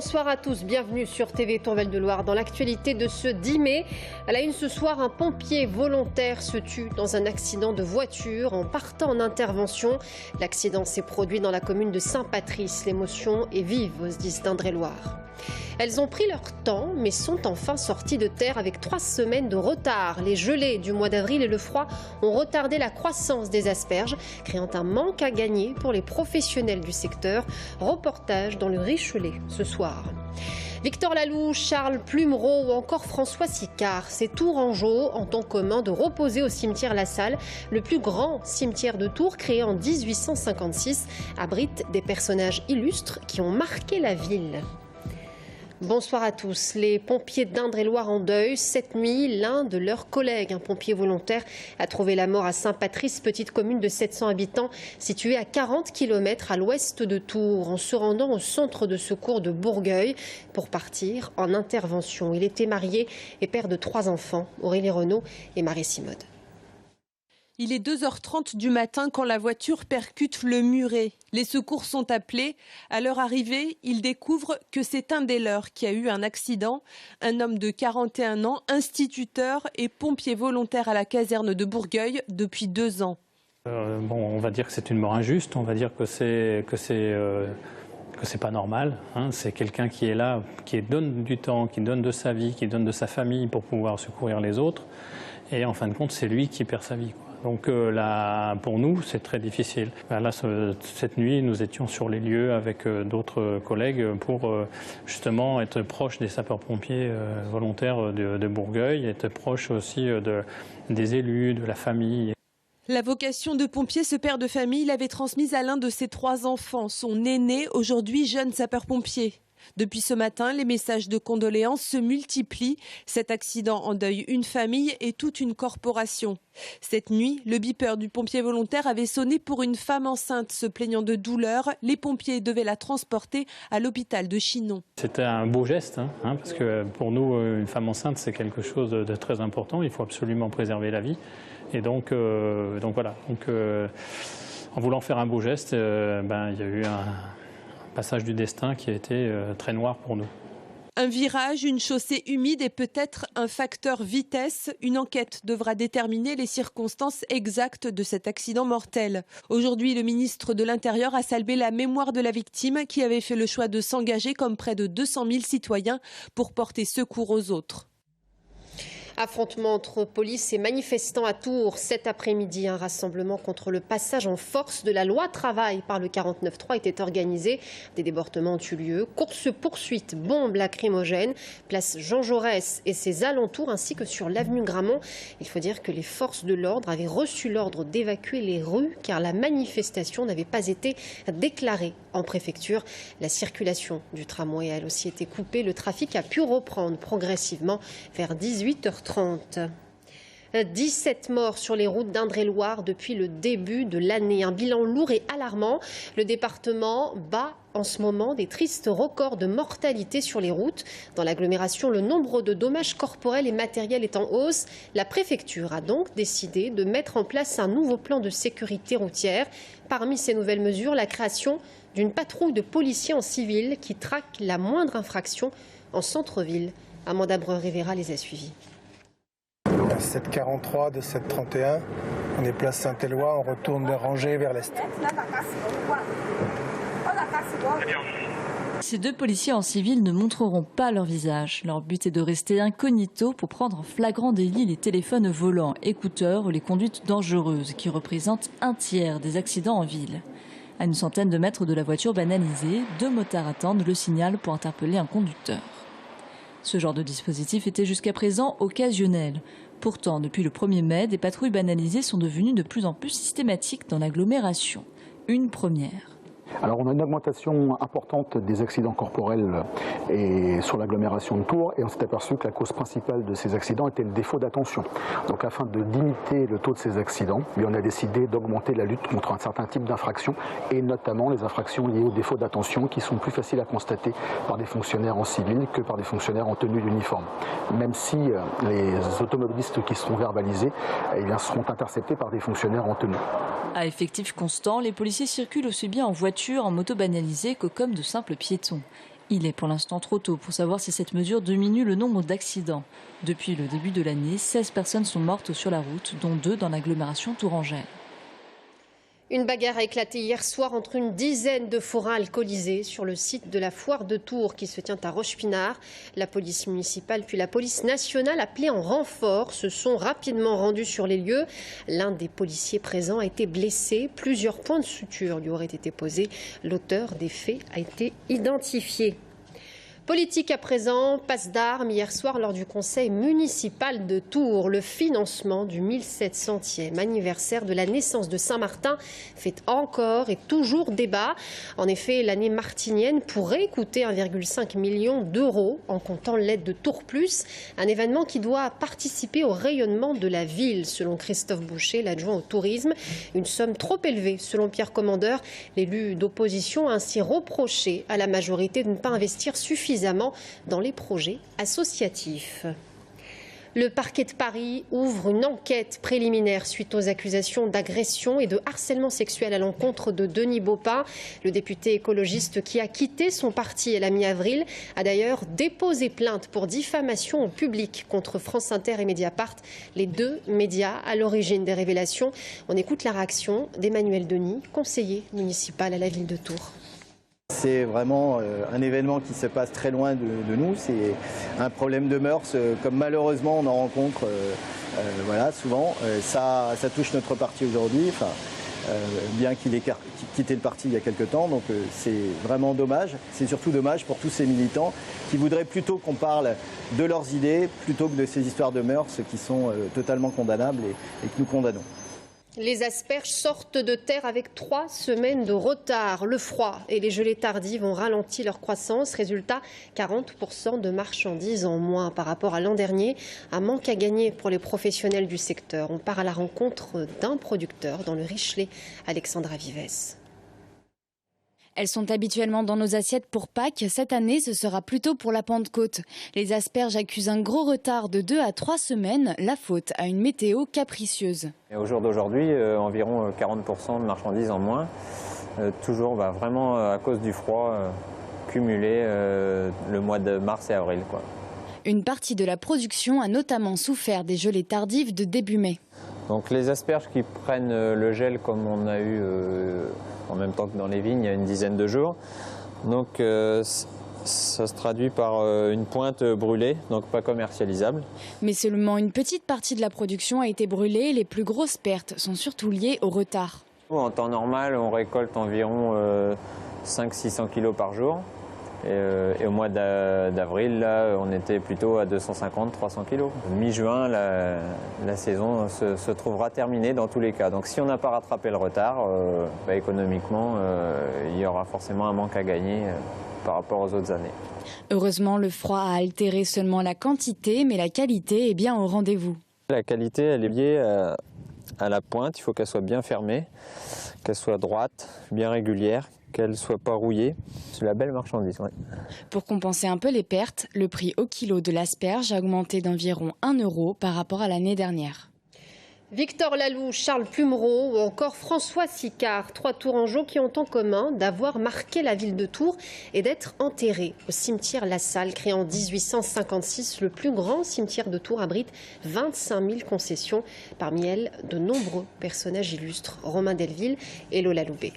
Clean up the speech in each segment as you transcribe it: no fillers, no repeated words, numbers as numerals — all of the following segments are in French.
Bonsoir à tous, bienvenue sur TV Tourvel de Loire. Dans l'actualité de ce 10 mai, à la une ce soir, un pompier volontaire se tue dans un accident de voiture en partant en intervention. L'accident s'est produit dans la commune de Saint-Patrice. L'émotion est vive aux 10 d'Indre-et-Loire. Elles ont pris leur temps, mais sont enfin sorties de terre avec 3 semaines de retard. Les gelées du mois d'avril et le froid ont retardé la croissance des asperges, créant un manque à gagner pour les professionnels du secteur. Reportage dans le Richelet ce soir. Victor Laloux, Charles Plumereau ou encore François Sicard, ces Tourangeaux ont en commun de reposer au cimetière La Salle, le plus grand cimetière de Tours créé en 1856, abrite des personnages illustres qui ont marqué la ville. Bonsoir à tous. Les pompiers d'Indre-et-Loire en deuil. Cette nuit, l'un de leurs collègues, un pompier volontaire, a trouvé la mort à Saint-Patrice, petite commune de 700 habitants, située à 40 km à l'ouest de Tours, en se rendant au centre de secours de Bourgueil pour partir en intervention. Il était marié et père de 3 enfants, Aurélie Renaud et Marie Simode. Il est 2h30 du matin quand la voiture percute le muret. Les secours sont appelés. À leur arrivée, ils découvrent que c'est un des leurs qui a eu un accident. Un homme de 41 ans, instituteur et pompier volontaire à la caserne de Bourgueil depuis 2 ans. On va dire que c'est une mort injuste. On va dire que c'est pas normal. C'est quelqu'un qui est là, qui donne du temps, qui donne de sa vie, qui donne de sa famille pour pouvoir secourir les autres. Et en fin de compte, c'est lui qui perd sa vie. Donc là, pour nous, c'est très difficile. Là, cette nuit, nous étions sur les lieux avec d'autres collègues pour justement être proches des sapeurs-pompiers volontaires de Bourgueil, être proches aussi des élus, de la famille. La vocation de pompier, ce père de famille l'avait transmise à l'un de ses 3 enfants, son aîné, aujourd'hui jeune sapeur-pompier. Depuis ce matin, les messages de condoléances se multiplient. Cet accident endeuille une famille et toute une corporation. Cette nuit, le beeper du pompier volontaire avait sonné pour une femme enceinte se plaignant de douleur. Les pompiers devaient la transporter à l'hôpital de Chinon. C'était un beau geste, parce que pour nous, une femme enceinte, c'est quelque chose de très important. Il faut absolument préserver la vie. Et donc voilà. En voulant faire un beau geste, il y a eu un passage du destin qui a été très noir pour nous. Un virage, une chaussée humide et peut-être un facteur vitesse. Une enquête devra déterminer les circonstances exactes de cet accident mortel. Aujourd'hui, le ministre de l'Intérieur a salué la mémoire de la victime qui avait fait le choix de s'engager comme près de 200 000 citoyens pour porter secours aux autres. Affrontement entre police et manifestants à Tours. Cet après-midi, un rassemblement contre le passage en force de la loi travail par le 49.3 était organisé. Des débordements ont eu lieu. Course-poursuite, bombes lacrymogènes, place Jean Jaurès et ses alentours, ainsi que sur l'avenue Grammont. Il faut dire que les forces de l'ordre avaient reçu l'ordre d'évacuer les rues car la manifestation n'avait pas été déclarée en préfecture. La circulation du tramway a elle aussi été coupée. Le trafic a pu reprendre progressivement vers 18h30. 17 morts sur les routes d'Indre-et-Loire depuis le début de l'année. Un bilan lourd et alarmant. Le département bat en ce moment des tristes records de mortalité sur les routes. Dans l'agglomération, le nombre de dommages corporels et matériels est en hausse. La préfecture a donc décidé de mettre en place un nouveau plan de sécurité routière. Parmi ces nouvelles mesures, la création d'une patrouille de policiers en civil qui traque la moindre infraction en centre-ville. Amanda Brun-Rivera les a suivis. 7h43 de 7h31, on est place Saint-Éloi, on retourne de Rangers vers l'est. Ces 2 policiers en civil ne montreront pas leur visage. Leur but est de rester incognito pour prendre en flagrant délit les téléphones volants, écouteurs ou les conduites dangereuses qui représentent 1/3 des accidents en ville. À une centaine de mètres de la voiture banalisée, 2 motards attendent le signal pour interpeller un conducteur. Ce genre de dispositif était jusqu'à présent occasionnel. Pourtant, depuis le 1er mai, des patrouilles banalisées sont devenues de plus en plus systématiques dans l'agglomération. Une première. Alors on a une augmentation importante des accidents corporels et sur l'agglomération de Tours et on s'est aperçu que la cause principale de ces accidents était le défaut d'attention. Donc afin de limiter le taux de ces accidents, on a décidé d'augmenter la lutte contre un certain type d'infractions et notamment les infractions liées au défaut d'attention qui sont plus faciles à constater par des fonctionnaires en civil que par des fonctionnaires en tenue d'uniforme. Même si les automobilistes qui seront verbalisés seront interceptés par des fonctionnaires en tenue. À effectif constant, les policiers circulent aussi bien en voiture, en moto banalisée que comme de simples piétons. Il est pour l'instant trop tôt pour savoir si cette mesure diminue le nombre d'accidents. Depuis le début de l'année, 16 personnes sont mortes sur la route, dont 2 dans l'agglomération tourangelle. Une bagarre a éclaté hier soir entre une dizaine de forains alcoolisés sur le site de la foire de Tours qui se tient à Rochepinard. La police municipale puis la police nationale appelée en renfort se sont rapidement rendus sur les lieux. L'un des policiers présents a été blessé. Plusieurs points de suture lui auraient été posés. L'auteur des faits a été identifié. Politique à présent, passe d'armes hier soir lors du conseil municipal de Tours. Le financement du 1700e anniversaire de la naissance de Saint-Martin fait encore et toujours débat. En effet, l'année martinienne pourrait coûter 1,5 million d'euros en comptant l'aide de Tours Plus, un événement qui doit participer au rayonnement de la ville, selon Christophe Boucher, l'adjoint au tourisme. Une somme trop élevée, selon Pierre Commandeur. L'élu d'opposition a ainsi reproché à la majorité de ne pas investir suffisamment dans les projets associatifs. Le parquet de Paris ouvre une enquête préliminaire suite aux accusations d'agression et de harcèlement sexuel à l'encontre de Denis Baupin. Le député écologiste qui a quitté son parti à la mi-avril a d'ailleurs déposé plainte pour diffamation au public contre France Inter et Mediapart, les 2 médias à l'origine des révélations. On écoute la réaction d'Emmanuel Denis, conseiller municipal à la ville de Tours. C'est vraiment un événement qui se passe très loin de nous. C'est un problème de mœurs, comme malheureusement on en rencontre voilà, souvent. Ça touche notre parti aujourd'hui, bien qu'il ait quitté le parti il y a quelques temps. Donc c'est vraiment dommage. C'est surtout dommage pour tous ces militants qui voudraient plutôt qu'on parle de leurs idées, plutôt que de ces histoires de mœurs qui sont totalement condamnables et que nous condamnons. Les asperges sortent de terre avec 3 semaines de retard. Le froid et les gelées tardives ont ralenti leur croissance. Résultat, 40% de marchandises en moins par rapport à l'an dernier. Un manque à gagner pour les professionnels du secteur. On part à la rencontre d'un producteur dans le Richelet, Alexandra Vives. Elles sont habituellement dans nos assiettes pour Pâques. Cette année, ce sera plutôt pour la Pentecôte. Les asperges accusent un gros retard de 2 à 3 semaines, la faute à une météo capricieuse. Et au jour d'aujourd'hui, environ 40% de marchandises en moins, toujours vraiment à cause du froid cumulé le mois de mars et avril, quoi. Une partie de la production a notamment souffert des gelées tardives de début mai. Donc les asperges qui prennent le gel comme on a eu en même temps que dans les vignes il y a une dizaine de jours. Donc ça se traduit par une pointe brûlée, donc pas commercialisable. Mais seulement une petite partie de la production a été brûlée. Les plus grosses pertes sont surtout liées au retard. En temps normal, on récolte environ 500-600 kg par jour. Et au mois d'avril, là, on était plutôt à 250-300 kg. Mi-juin, la saison se trouvera terminée dans tous les cas. Donc si on n'a pas rattrapé le retard, économiquement, il y aura forcément un manque à gagner par rapport aux autres années. Heureusement, le froid a altéré seulement la quantité, mais la qualité est bien au rendez-vous. La qualité, elle est liée à la pointe. Il faut qu'elle soit bien fermée, qu'elle soit droite, bien régulière, qu'elle ne soit pas rouillée. C'est la belle marchandise, ouais. Pour compenser un peu les pertes, le prix au kilo de l'asperge a augmenté d'environ 1 € par rapport à l'année dernière. Victor Laloux, Charles Plumereau ou encore François Sicard, 3 Tourangeaux qui ont en commun d'avoir marqué la ville de Tours et d'être enterrés au cimetière La Salle, créé en 1856. Le plus grand cimetière de Tours abrite 25 000 concessions. Parmi elles, de nombreux personnages illustres, Romain Delville et Lola Loubet.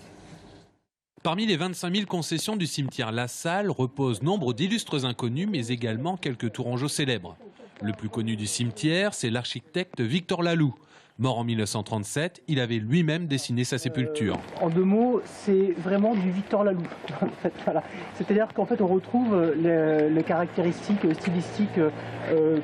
Parmi les 25 000 concessions du cimetière La Salle reposent nombre d'illustres inconnus, mais également quelques Tourangeaux célèbres. Le plus connu du cimetière, c'est l'architecte Victor Laloux. Mort en 1937, il avait lui-même dessiné sa sépulture. En 2 mots, c'est vraiment du Victor Laloux. En fait, voilà. C'est-à-dire qu'en fait, on retrouve les caractéristiques stylistiques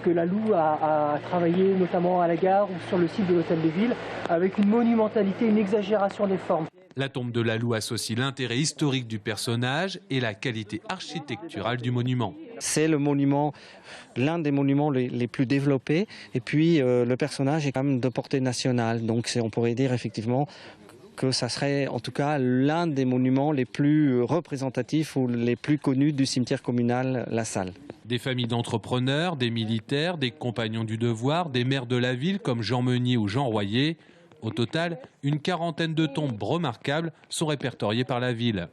que Laloux a travaillé notamment à la gare ou sur le site de l'Hôtel de Ville, avec une monumentalité, une exagération des formes. La tombe de Laloux associe l'intérêt historique du personnage et la qualité architecturale du monument. C'est le monument, l'un des monuments les plus développés. Et puis le personnage est quand même de portée nationale. Donc on pourrait dire effectivement que ça serait en tout cas l'un des monuments les plus représentatifs ou les plus connus du cimetière communal La Salle. Des familles d'entrepreneurs, des militaires, des compagnons du devoir, des maires de la ville comme Jean Meunier ou Jean Royer. Au total, une quarantaine de tombes remarquables sont répertoriées par la ville.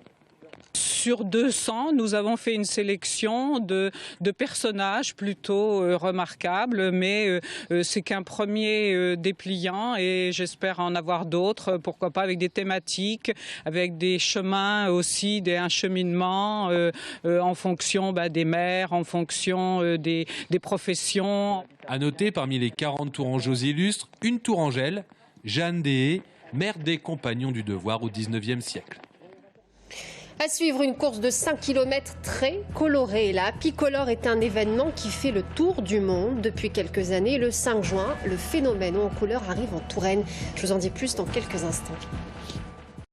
sur 200, nous avons fait une sélection de personnages plutôt remarquables, mais c'est qu'un premier dépliant et j'espère en avoir d'autres, pourquoi pas avec des thématiques, avec des chemins aussi, un cheminement en fonction des maires, en fonction des professions. À noter parmi les 40 tourangeaux illustres, une tourangelle, Jeanne Deshaies, mère des Compagnons du Devoir au XIXe siècle. À suivre, une course de 5 km très colorée. La Picolore est un événement qui fait le tour du monde depuis quelques années. Le 5 juin, le phénomène en couleur arrive en Touraine. Je vous en dis plus dans quelques instants.